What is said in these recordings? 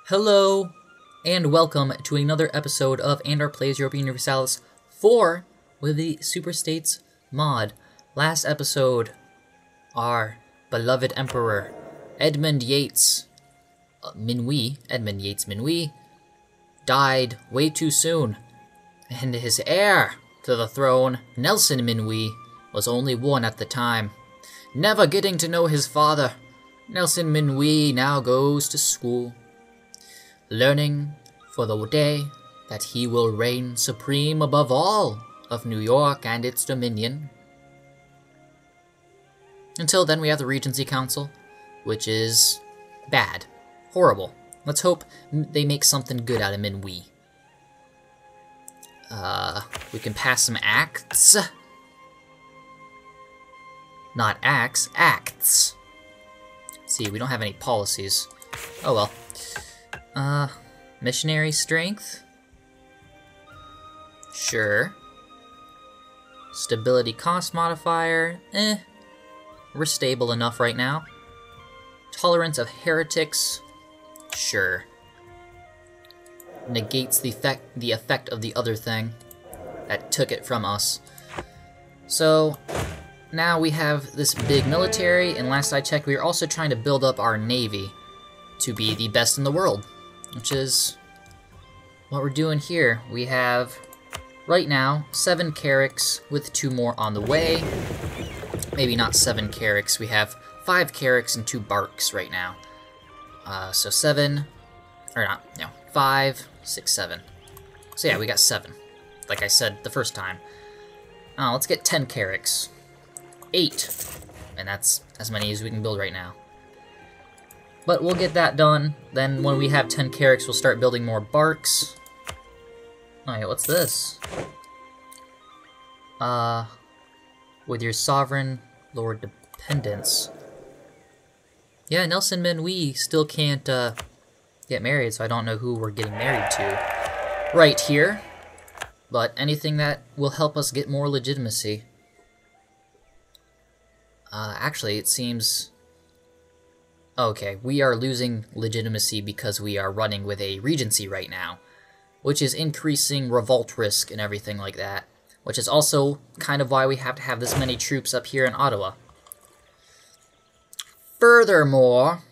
Hello, and welcome to another episode of Andar Plays European Universalis 4 with the Superstates Mod. Last episode, our beloved Emperor, Edmund Yates Minuit, died way too soon, and his heir to the throne, Nelson Minuit, was only one at the time. Never getting to know his father, Nelson Minuit now goes to school, learning for the day that he will reign supreme above all of New York and its dominion. Until then, we have the Regency Council, which is bad. Horrible. Let's hope they make something good out of Minuit. We can pass some acts. Not acts, acts. Let's see, we don't have any policies. Oh well. Missionary strength? Sure. Stability cost modifier? We're stable enough right now. Tolerance of heretics? Sure. Negates the effect of the other thing that took it from us. So, now we have this big military, and last I checked, we are also trying to build up our navy to be the best in the world, which is what we're doing here. We have, right now, 7 carracks with 2 more on the way. Maybe not 7 carracks, we have 5 carracks and 2 barks right now. So 7, or not, no, 5, 6, 7. So yeah, we got 7, like I said the first time. Let's get 10 carracks. 8, and that's as many as we can build right now. But we'll get that done. Then when we have 10 carracks, we'll start building more barks. Oh yeah, what's this? With your sovereign lord dependents. Yeah, Nelson Minuit still can't get married, so I don't know who we're getting married to right here. But anything that will help us get more legitimacy. Actually, it seems... Okay, we are losing legitimacy because we are running with a regency right now, which is increasing revolt risk and everything like that, which is also kind of why we have to have this many troops up here in Ottawa. Furthermore,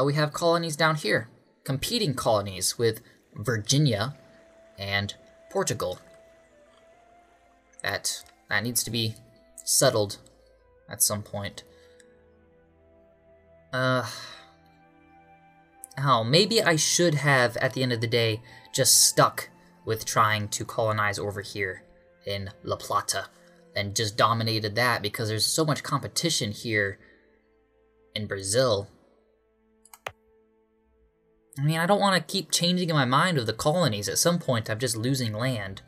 we have colonies down here, competing colonies with Virginia and Portugal. That needs to be settled at some point. Maybe I should have, at the end of the day, just stuck with trying to colonize over here in La Plata and just dominated that, because there's so much competition here in Brazil. I mean, I don't want to keep changing my mind of the colonies. At some point, I'm just losing land.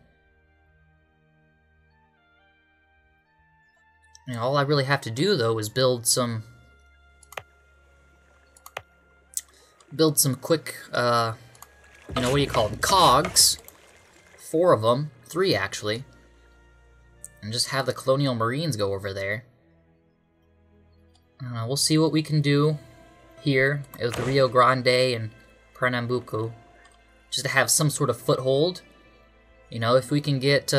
You know, all I really have to do, though, is build some quick, what do you call them? Cogs. 4 of them. 3, actually. And just have the Colonial Marines go over there. We'll see what we can do here with the Rio Grande and Pernambuco. Just to have some sort of foothold. You know, if we can get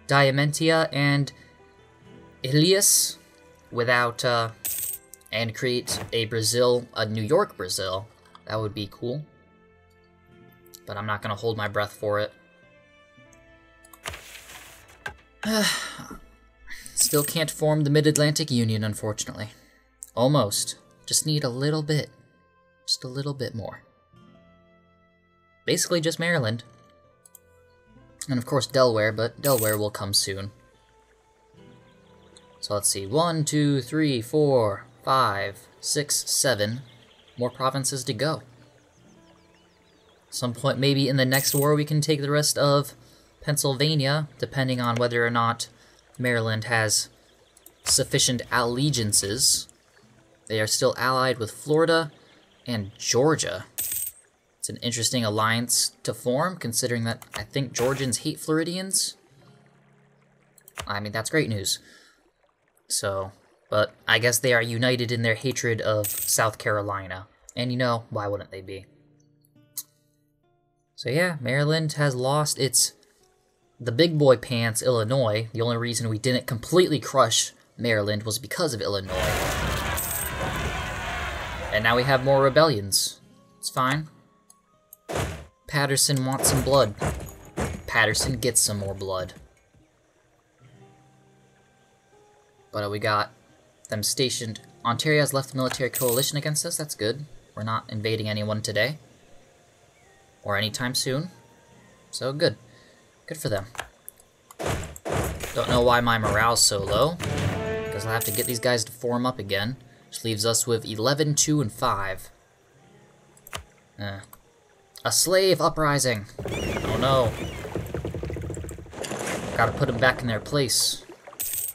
Diamantia and Ilias without, and create a New York Brazil, that would be cool. But I'm not going to hold my breath for it. Still can't form the Mid-Atlantic Union, unfortunately. Almost. Just need a little bit. Just a little bit more. Basically just Maryland. And of course Delaware, but Delaware will come soon. So let's see, 1, 2, 3, 4, 5, 6, 7 more provinces to go. Some point maybe in the next war we can take the rest of Pennsylvania, depending on whether or not Maryland has sufficient allegiances. They are still allied with Florida and Georgia. It's an interesting alliance to form, considering that I think Georgians hate Floridians. I mean, that's great news. So, but I guess they are united in their hatred of South Carolina. And you know, why wouldn't they be? So yeah, Maryland has lost the big boy pants, Illinois. The only reason we didn't completely crush Maryland was because of Illinois. And now we have more rebellions. It's fine. Patterson wants some blood. Patterson gets some more blood. But we got them stationed. Ontario has left the military coalition against us. That's good. We're not invading anyone today. Or anytime soon. So good. Good for them. Don't know why my morale's so low. Because I'll have to get these guys to form up again. Which leaves us with 11, 2, and 5. A slave uprising. Oh no. Gotta put them back in their place.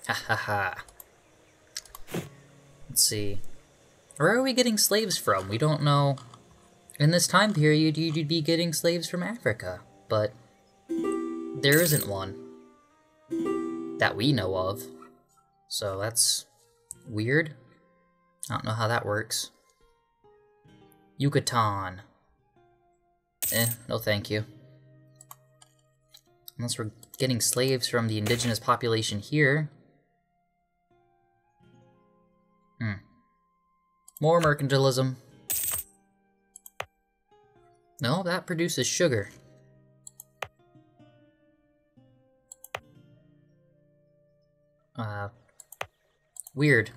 Ha ha ha. Let's see. Where are we getting slaves from? We don't know. In this time period, you'd be getting slaves from Africa. But there isn't one that we know of. So that's weird. I don't know how that works. Yucatan. No thank you. Unless we're getting slaves from the indigenous population here. More mercantilism. No, that produces sugar. Weird.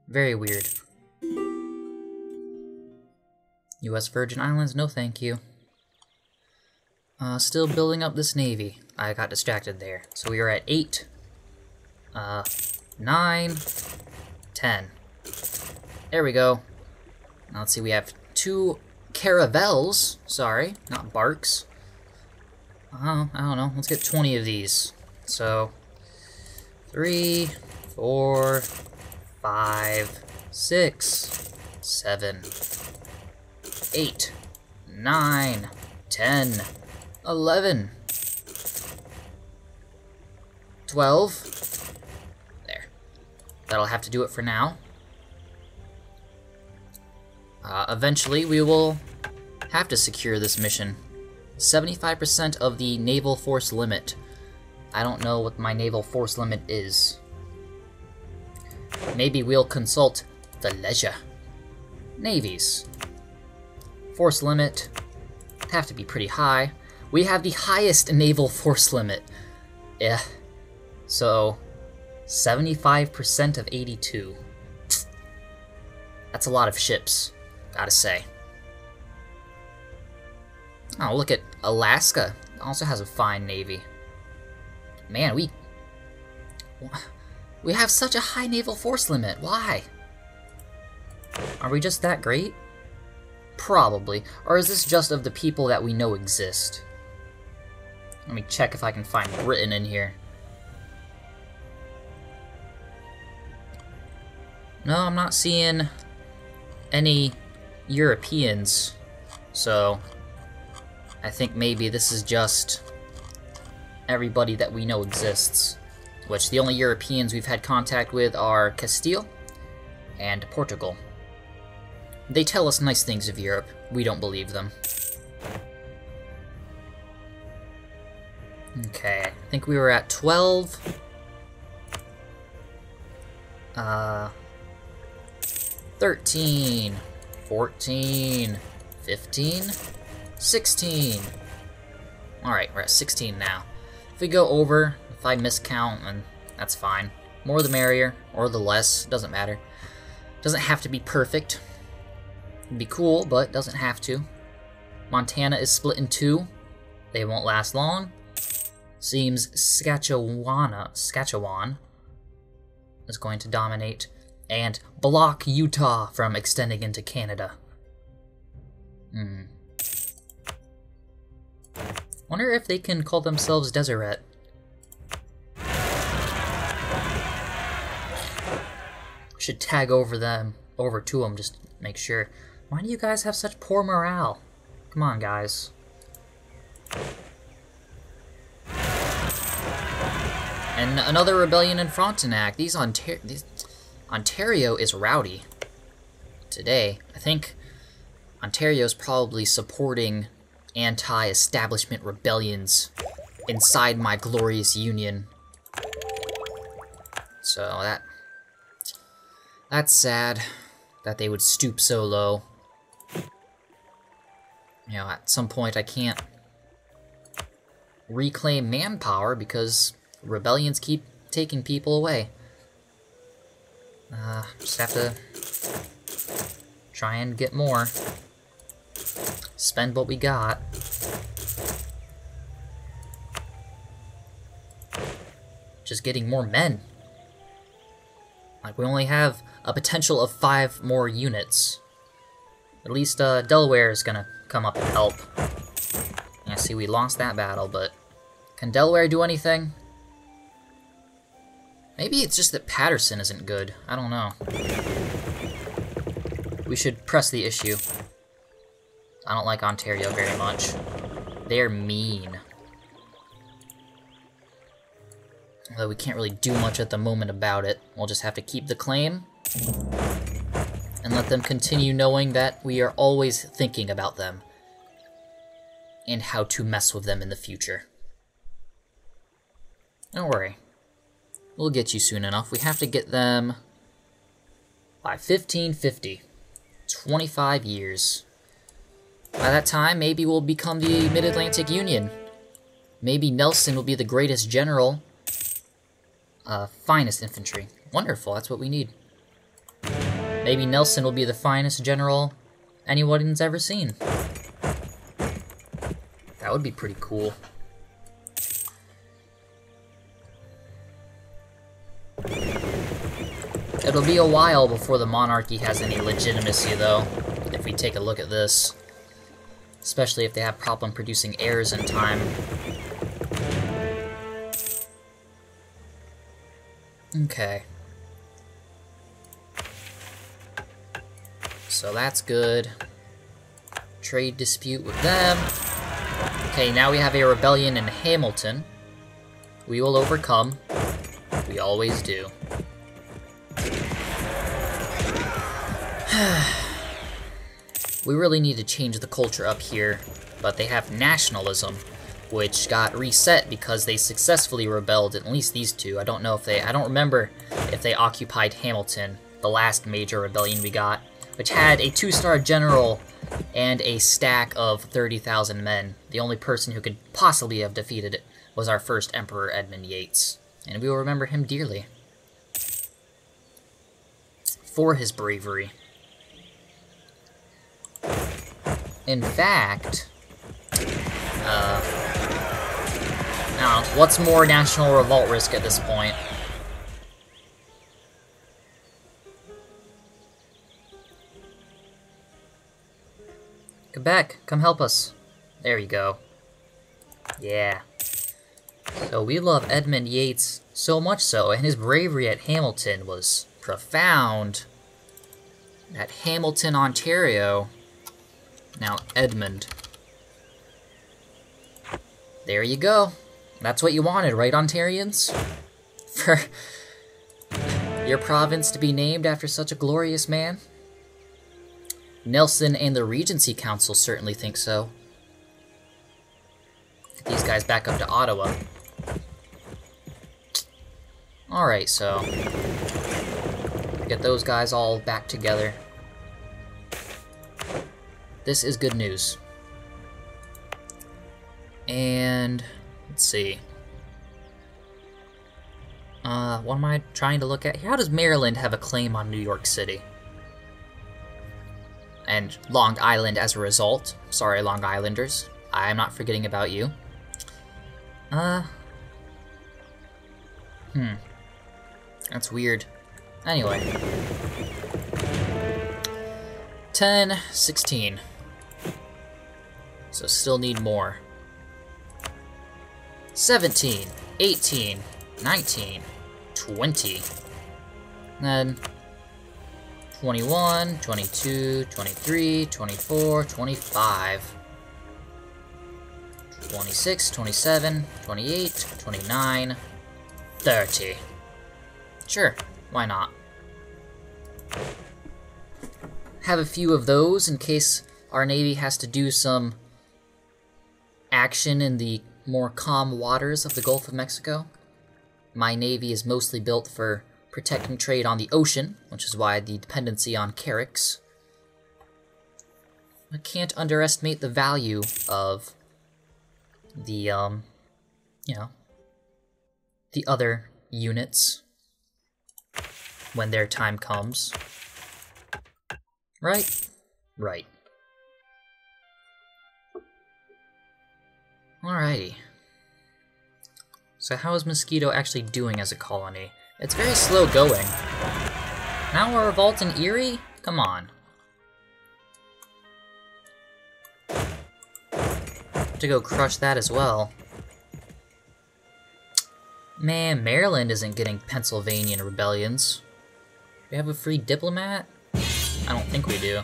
Very weird. U.S. Virgin Islands, no thank you. Still building up this navy. I got distracted there. So we are at 8, 9, 10. There we go. Now let's see, we have 2 caravels. Sorry, not barks. I don't know. Let's get 20 of these. So 3, 4, 5, 6, 7, 8, 9, 10, 11, 12. There. That'll have to do it for now. Eventually, we will have to secure this mission. 75% of the naval force limit. I don't know what my naval force limit is. Maybe we'll consult the leisure. Navies. Force limit. Have to be pretty high. We have the highest naval force limit. Yeah. So, 75% of 82. That's a lot of ships, gotta say. Oh, look at Alaska. Also has a fine navy. Man, we have such a high naval force limit. Why? Are we just that great? Probably. Or is this just of the people that we know exist? Let me check if I can find Britain in here. No, I'm not seeing any Europeans. So, I think maybe this is just everybody that we know exists. Which the only Europeans we've had contact with are Castile and Portugal. They tell us nice things of Europe. We don't believe them. Okay, I think we were at 12. 13, 14, 15, 16. Alright, we're at 16 now. If we go over, if I miscount, then that's fine. More the merrier, or the less, doesn't matter. Doesn't have to be perfect. It'd be cool, but doesn't have to. Montana is split in 2. They won't last long. Seems Saskatchewan is going to dominate and block Utah from extending into Canada. Wonder if they can call themselves Deseret. Should tag over to them, just to make sure. Why do you guys have such poor morale? Come on, guys. And another rebellion in Frontenac. Ontario is rowdy today. I think Ontario's probably supporting anti-establishment rebellions inside my glorious union. So that's sad that they would stoop so low. You know, at some point I can't reclaim manpower because rebellions keep taking people away. Just have to try and get more. Spend what we got. Just getting more men. Like, we only have a potential of 5 more units. At least Delaware is gonna come up and help. Yeah, see, we lost that battle, but can Delaware do anything? Maybe it's just that Patterson isn't good. I don't know. We should press the issue. I don't like Ontario very much. They're mean. Although we can't really do much at the moment about it. We'll just have to keep the claim and let them continue knowing that we are always thinking about them and how to mess with them in the future. Don't worry. We'll get you soon enough. We have to get them by 1550. 25 years. By that time, maybe we'll become the Mid-Atlantic Union. Maybe Nelson will be the greatest general. Finest infantry. Wonderful, that's what we need. Maybe Nelson will be the finest general anyone's ever seen. That would be pretty cool. It'll be a while before the monarchy has any legitimacy, though, if we take a look at this. Especially if they have problem producing heirs in time. Okay. So that's good. Trade dispute with them. Okay, now we have a rebellion in Hamilton. We will overcome. We always do. We really need to change the culture up here, but they have nationalism, which got reset because they successfully rebelled, at least these two. I don't remember if they occupied Hamilton, the last major rebellion we got, which had a 2-star general and a stack of 30,000 men. The only person who could possibly have defeated it was our first Emperor Edmund Yates, and we will remember him dearly for his bravery. In fact, now, what's more national revolt risk at this point? Quebec, come help us. There you go. Yeah. So we love Edmund Yates so much so, and his bravery at Hamilton was profound. At Hamilton, Ontario. Now, Edmund. There you go. That's what you wanted, right, Ontarians? For your province to be named after such a glorious man? Nelson and the Regency Council certainly think so. Get these guys back up to Ottawa. Alright, so get those guys all back together. This is good news. And let's see. What am I trying to look at here? How does Maryland have a claim on New York City? And Long Island as a result. Sorry, Long Islanders. I'm not forgetting about you. That's weird. Anyway. 10, 16. So still need more. 17, 18, 19, 20. Then 21, 22, 23, 24, 25. 26, 27, 28, 29, 30. Sure, why not? Have a few of those in case our Navy has to do some action in the more calm waters of the Gulf of Mexico. My Navy is mostly built for protecting trade on the ocean, which is why the dependency on carracks. I can't underestimate the value of the, you know, the other units when their time comes. Right? Right. Alrighty. So how is Mosquito actually doing as a colony? It's very slow going. Now we're revolting Erie? Come on. Have to go crush that as well. Man, Maryland isn't getting Pennsylvanian rebellions. Do we have a free diplomat? I don't think we do.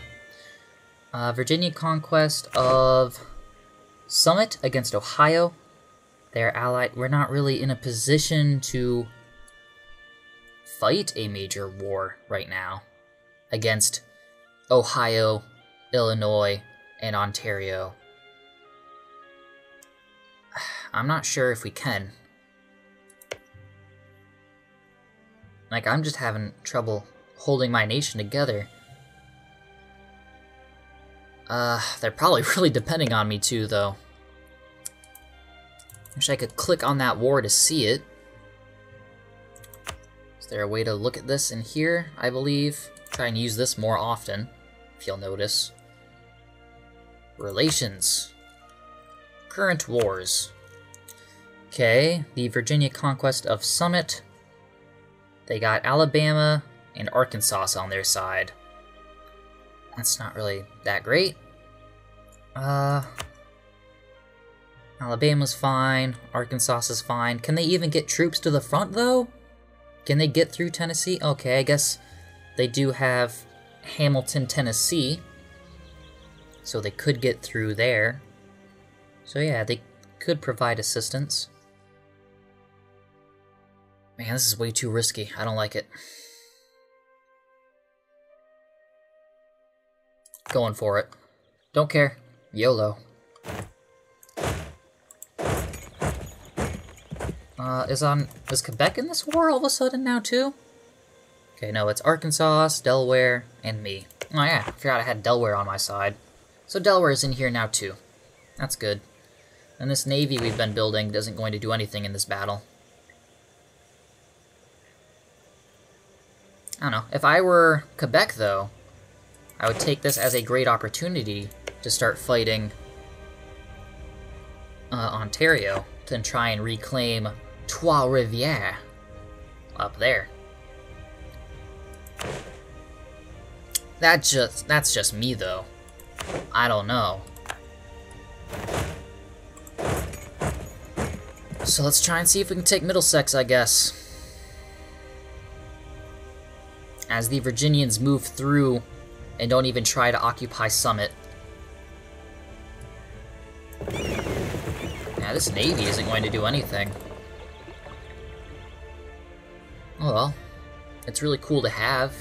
Virginia conquest of Summit against Ohio. They're allied. We're not really in a position to fight a major war right now against Ohio, Illinois, and Ontario. I'm not sure if we can. Like, I'm just having trouble holding my nation together. They're probably really depending on me too, though. Wish I could click on that war to see it. Is there a way to look at this in here, I believe? Try and use this more often, if you'll notice. Relations. Current wars. Okay, the Virginia conquest of Summit. They got Alabama and Arkansas on their side. That's not really that great. Alabama's fine, Arkansas is fine. Can they even get troops to the front, though? Can they get through Tennessee? Okay, I guess they do have Hamilton, Tennessee. So they could get through there. So yeah, they could provide assistance. Man, this is way too risky. I don't like it. Going for it. Don't care. YOLO. Is Quebec in this war all of a sudden now too? Okay, no, it's Arkansas, Delaware, and me. Oh yeah, I forgot I had Delaware on my side. So Delaware's in here now too. That's good. And this navy we've been building isn't going to do anything in this battle. I don't know. If I were Quebec, though, I would take this as a great opportunity to start fighting Ontario to try and reclaim Trois-Rivières up there. That's just me, though. I don't know. So let's try and see if we can take Middlesex, I guess. As the Virginians move through and don't even try to occupy Summit. Yeah, this navy isn't going to do anything. Oh well. It's really cool to have.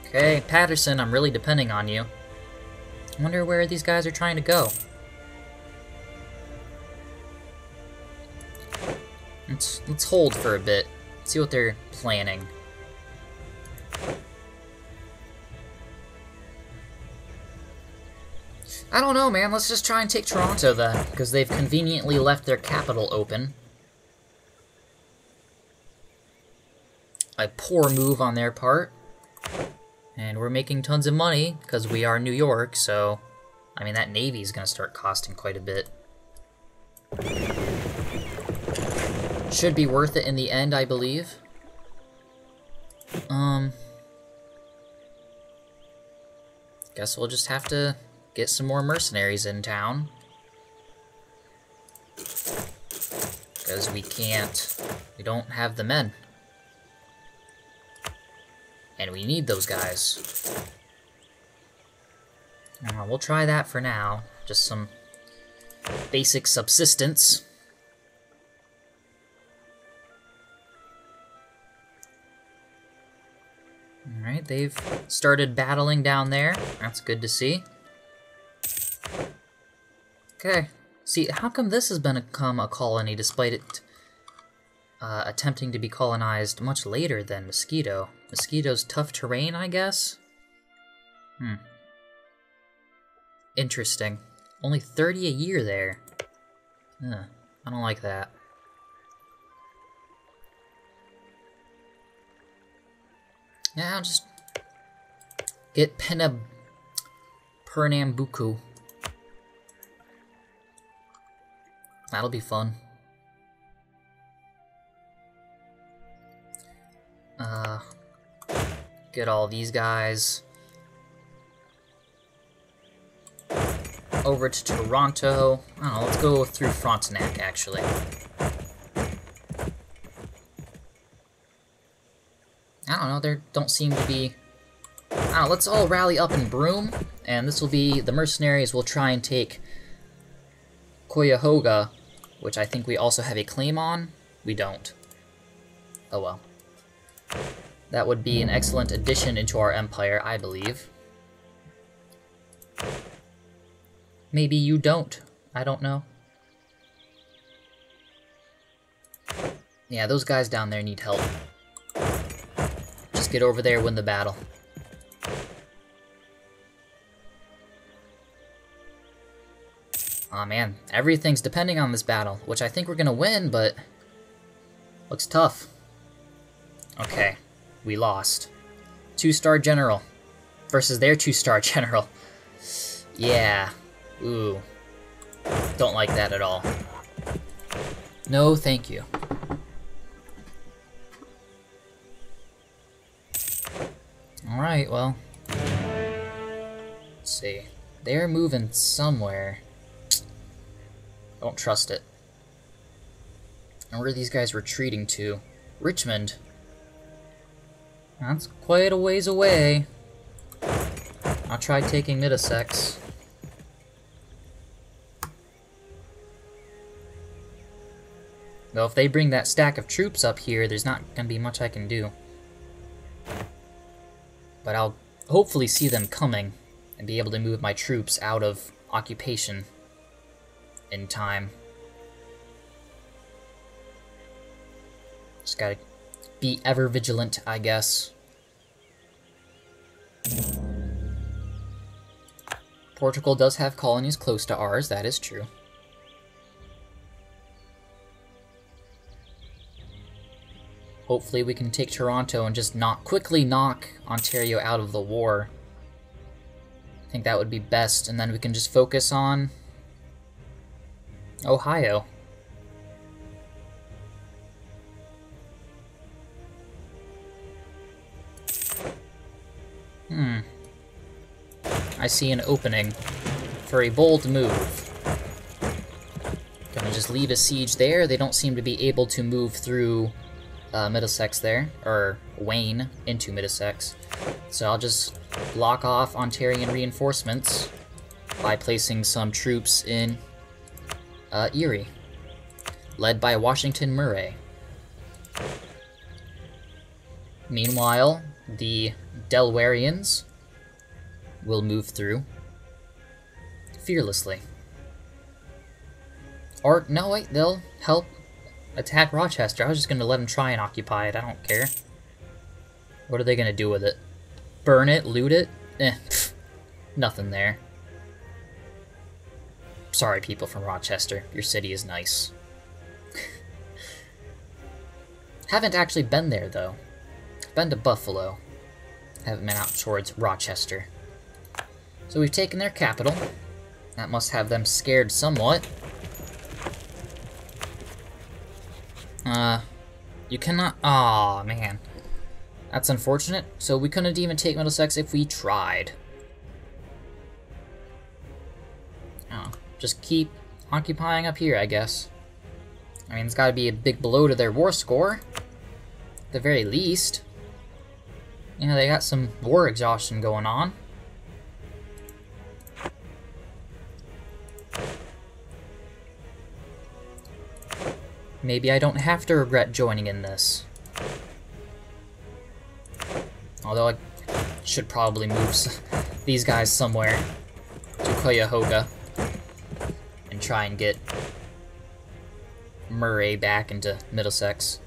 Okay, Patterson, I'm really depending on you. I wonder where these guys are trying to go. Let's hold for a bit. See what they're planning. I don't know, man. Let's just try and take Toronto then, because they've conveniently left their capital open. A poor move on their part. And we're making tons of money, because we are New York, so... I mean, that navy's gonna start costing quite a bit. Should be worth it in the end, I believe. Guess we'll just have to get some more mercenaries in town. Because we don't have the men. And we need those guys. We'll try that for now. Just some basic subsistence. Alright, they've started battling down there. That's good to see. Okay. See, how come this has become a colony despite it attempting to be colonized much later than Mosquito? Mosquito's tough terrain, I guess? Interesting. Only 30 a year there. I don't like that. Yeah, I'll just get Pernambuco. That'll be fun. Get all these guys over to Toronto. I don't know, let's go through Frontenac, actually. I don't know, there don't seem to be... I don't know, let's all rally up in Broome, and this will be... the mercenaries will try and take Cuyahoga, which I think we also have a claim on. We don't. Oh well. That would be an excellent addition into our empire, I believe. Maybe you don't. I don't know. Yeah, those guys down there need help. Just get over there, win the battle. Aw, man. Everything's depending on this battle, which I think we're gonna win, but... looks tough. Okay. We lost. 2-star general versus their 2-star general. Yeah. Ooh. Don't like that at all. No, thank you. Alright, well. Let's see. They're moving somewhere. Don't trust it. And where are these guys retreating to? Richmond. That's quite a ways away. I'll try taking Middlesex. Though if they bring that stack of troops up here, there's not gonna be much I can do. But I'll hopefully see them coming and be able to move my troops out of occupation in time. Just gotta be ever vigilant, I guess. Portugal does have colonies close to ours, that is true. Hopefully we can take Toronto and just quickly knock Ontario out of the war. I think that would be best, and then we can just focus on Ohio. I see an opening for a bold move. Gonna just leave a siege there. They don't seem to be able to move through Middlesex there, or Wayne into Middlesex. So I'll just block off Ontarian reinforcements by placing some troops in Erie, led by Washington Murray. Meanwhile, the Delawareans will move through fearlessly. Or, no wait, they'll help attack Rochester. I was just gonna let them try and occupy it, I don't care. What are they gonna do with it? Burn it? Loot it? Nothing there. Sorry, people from Rochester. Your city is nice. Haven't actually been there, though. Been to Buffalo. Haven't been out towards Rochester. So we've taken their capital. That must have them scared somewhat. You cannot... Aw, man. That's unfortunate. So we couldn't even take Middlesex if we tried. Oh, just keep occupying up here, I guess. I mean, it's gotta be a big blow to their war score. At the very least. You know, they got some war exhaustion going on. Maybe I don't have to regret joining in this. Although I should probably move these guys somewhere to Cuyahoga and try and get Murray back into Middlesex.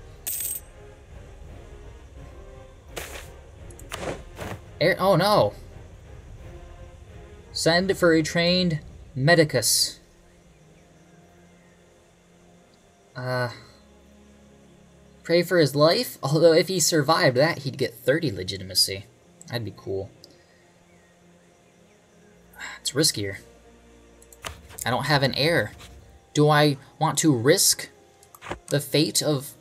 Oh no! Send for a trained medicus. Pray for his life? Although if he survived that, he'd get 30 legitimacy. That'd be cool. It's riskier. I don't have an heir. Do I want to risk the fate of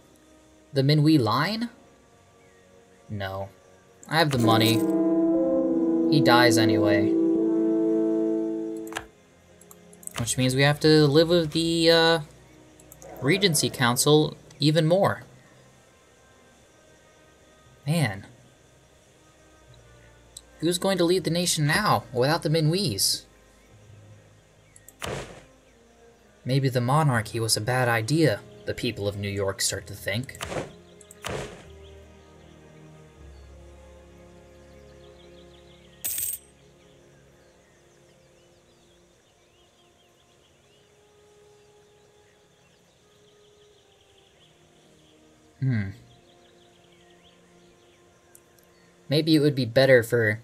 the Minuit line? No. I have the money. He dies anyway. Which means we have to live with the Regency Council even more. Man. Who's going to lead the nation now without the Minuits? Maybe the monarchy was a bad idea, the people of New York start to think. Maybe it would be better for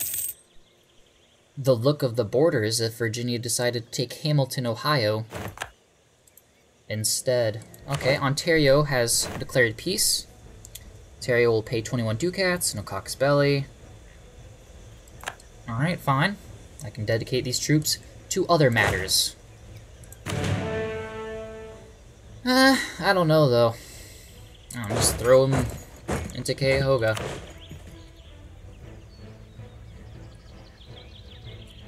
the look of the borders if Virginia decided to take Hamilton, Ohio instead. Okay, Ontario has declared peace. Ontario will pay 21 ducats, no cock's belly. Alright, fine. I can dedicate these troops to other matters. I don't know, though. I'll just throw them into Cuyahoga.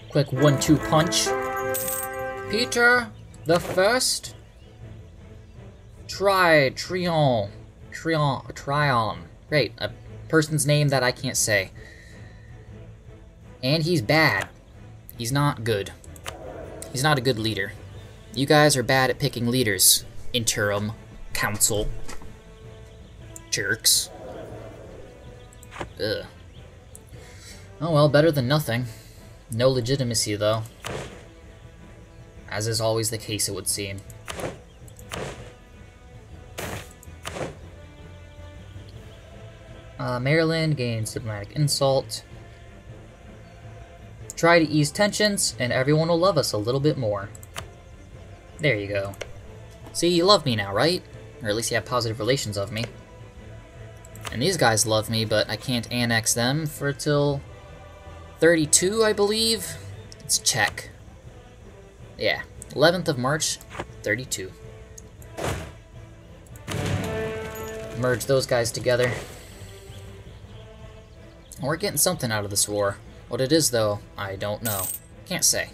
Quick 1-2 punch. Peter the First. Tryone. Great, a person's name that I can't say. And he's bad. He's not good. He's not a good leader. You guys are bad at picking leaders. Interim council. Jerks. Ugh. Oh well, better than nothing. No legitimacy, though. As is always the case, it would seem. Maryland gains diplomatic insult. Try to ease tensions, and everyone will love us a little bit more. There you go. See, you love me now, right? Or at least you have positive relations of me. And these guys love me, but I can't annex them for till 32, I believe. Let's check. Yeah, 11th of March, 32. Merge those guys together. We're getting something out of this war. What it is, though, I don't know. Can't say.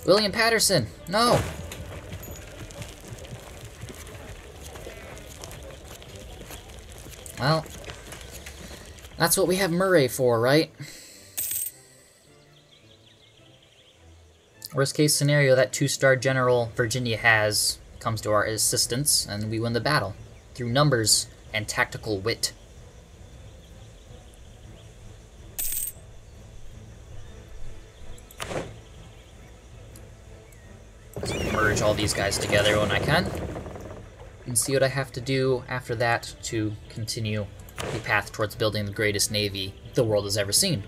William Patterson! No! Well, that's what we have Murray for, right? Worst case scenario, that 2-star general Virginia has comes to our assistance, and we win the battle. Through numbers and tactical wit. Merge all these guys together when I can. And see what I have to do after that to continue the path towards building the greatest navy the world has ever seen.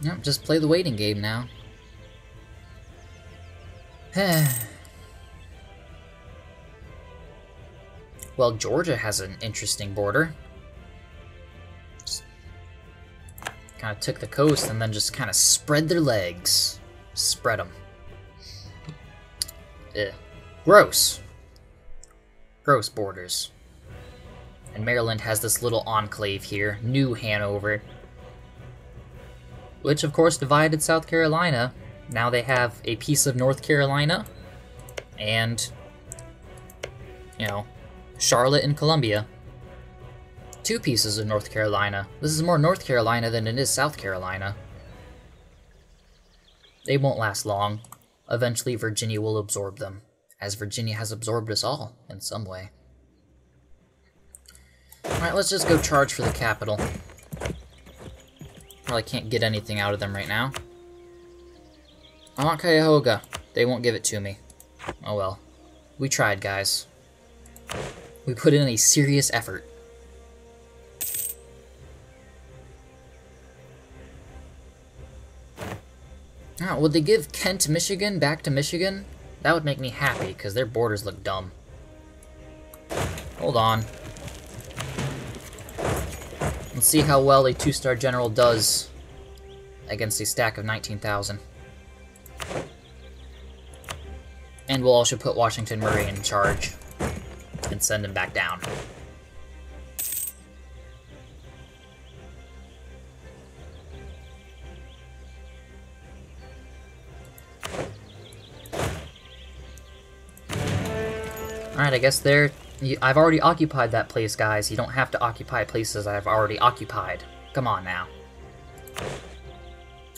Yep, just play the waiting game now. Well, Georgia has an interesting border. Just kind of took the coast and then just kind of spread their legs. Spread them. Gross. Gross borders. And Maryland has this little enclave here, New Hanover, which of course divided South Carolina. Now they have a piece of North Carolina and, you know, Charlotte and Columbia. 2 pieces of North Carolina. This is more North Carolina than it is South Carolina. They won't last long. Eventually Virginia will absorb them, as Virginia has absorbed us all in some way. Alright, let's just go charge for the capital. Probably can't get anything out of them right now. I want Cuyahoga. They won't give it to me. Oh well. We tried, guys. We put in a serious effort. Oh, would they give Kent, Michigan back to Michigan? That would make me happy, because their borders look dumb. Hold on. Let's see how well a 2-star general does against a stack of 19,000. And we'll also put Washington Murray in charge and send him back down. Alright, I guess I've already occupied that place, guys. You don't have to occupy places I've already occupied. Come on now.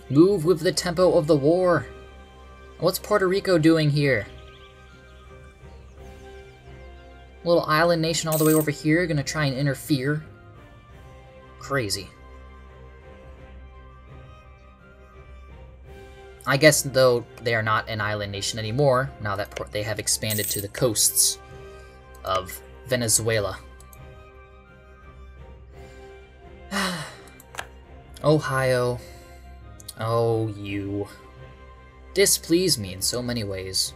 Move with the tempo of the war. What's Puerto Rico doing here? Little island nation all the way over here, gonna try and interfere. Crazy. I guess, though, they are not an island nation anymore, now that they have expanded to the coasts of Venezuela. Ohio. Oh, you. Displease me in so many ways.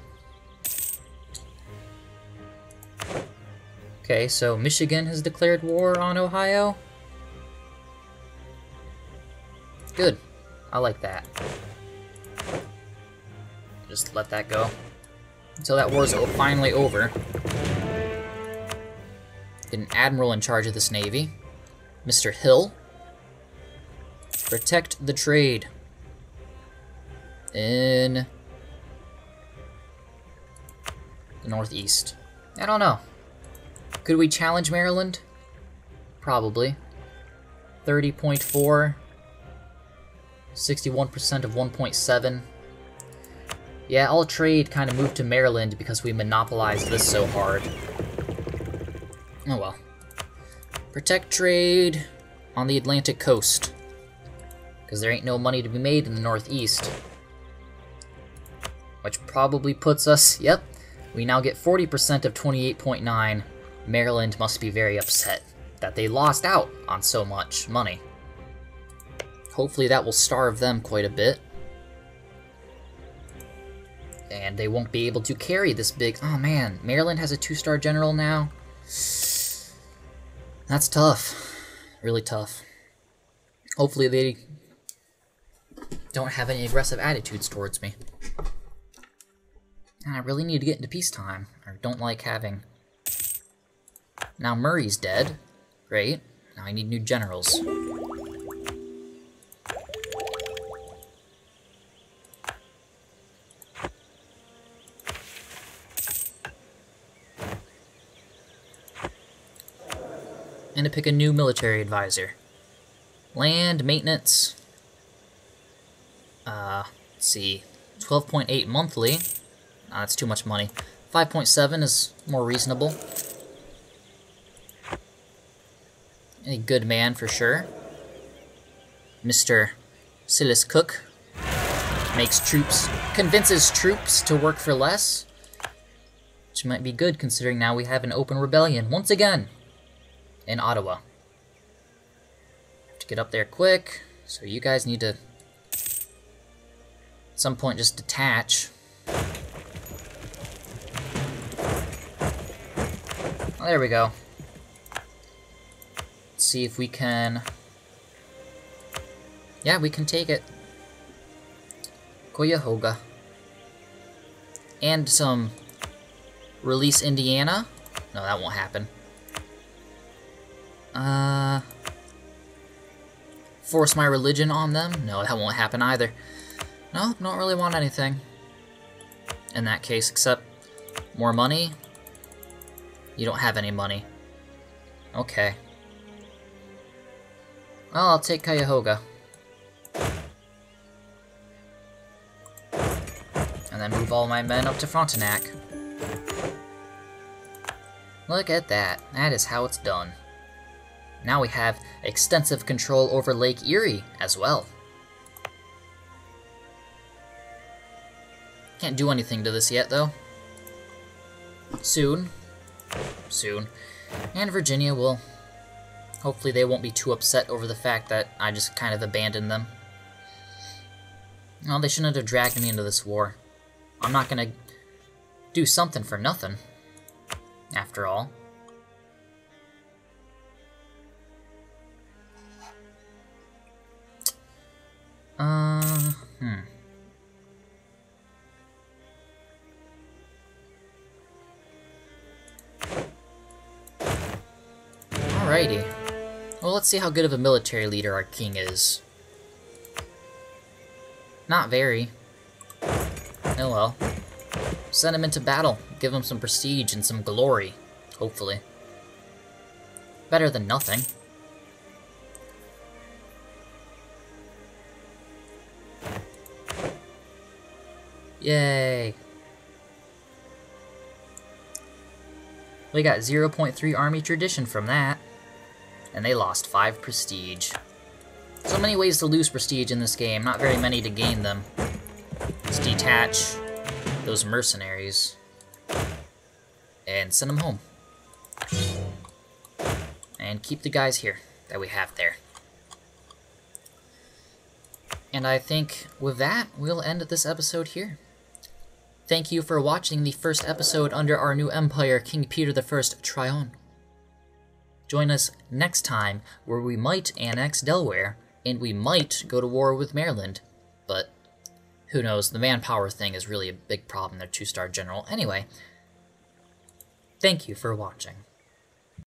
Okay, so Michigan has declared war on Ohio. Good. I like that. Just let that go. Until that war's finally over. Get an admiral in charge of this navy. Mr. Hill. Protect the trade. In the Northeast. I don't know. Could we challenge Maryland? Probably. 30.4. 61% of 1.7. Yeah, all trade kind of moved to Maryland because we monopolized this so hard. Oh well. Protect trade on the Atlantic coast. Because there ain't no money to be made in the Northeast. Which probably puts us, yep, we now get 40% of 28.9. Maryland must be very upset that they lost out on so much money. Hopefully that will starve them quite a bit. And they won't be able to carry this big... Oh man, Maryland has a 2-star general now. That's tough. Really tough. Hopefully they don't have any aggressive attitudes towards me. I really need to get into peacetime. I don't like having... Now Murray's dead. Great. Now I need new generals. And to pick a new military advisor. Land maintenance. Let's see. 12.8 monthly. Nah, that's too much money. 5.7 is more reasonable. A good man for sure. Mr. Silas Cook convinces troops to work for less. Which might be good considering now we have an open rebellion once again in Ottawa. Have to get up there quick, so you guys need to at some point just detach. Oh, there we go. Let's see if we can... Yeah, we can take it. Cuyahoga. And some... Release Indiana? No, that won't happen. Force my religion on them? No, that won't happen either. No, don't really want anything. In that case, except more money. You don't have any money. Okay. Well, I'll take Cuyahoga. And then move all my men up to Frontenac. Look at that. That is how it's done. Now we have extensive control over Lake Erie as well. Can't do anything to this yet, though. Soon. Soon. And Virginia will... Hopefully they won't be too upset over the fact that I just kind of abandoned them. Well, they shouldn't have dragged me into this war. I'm not gonna do something for nothing, after all. Alrighty. Well, let's see how good of a military leader our king is. Not very. Oh well. Send him into battle. Give him some prestige and some glory. Hopefully. Better than nothing. Yay! We got 0.3 army tradition from that. And they lost 5 prestige. So many ways to lose prestige in this game, not very many to gain them. Let's detach those mercenaries and send them home. And keep the guys here that we have there. And I think with that, we'll end this episode here. Thank you for watching the first episode under our new empire, King Peter I Tryone. Join us next time, where we might annex Delaware, and we might go to war with Maryland. But who knows, the manpower thing is really a big problem, their 2-star general. Anyway, thank you for watching.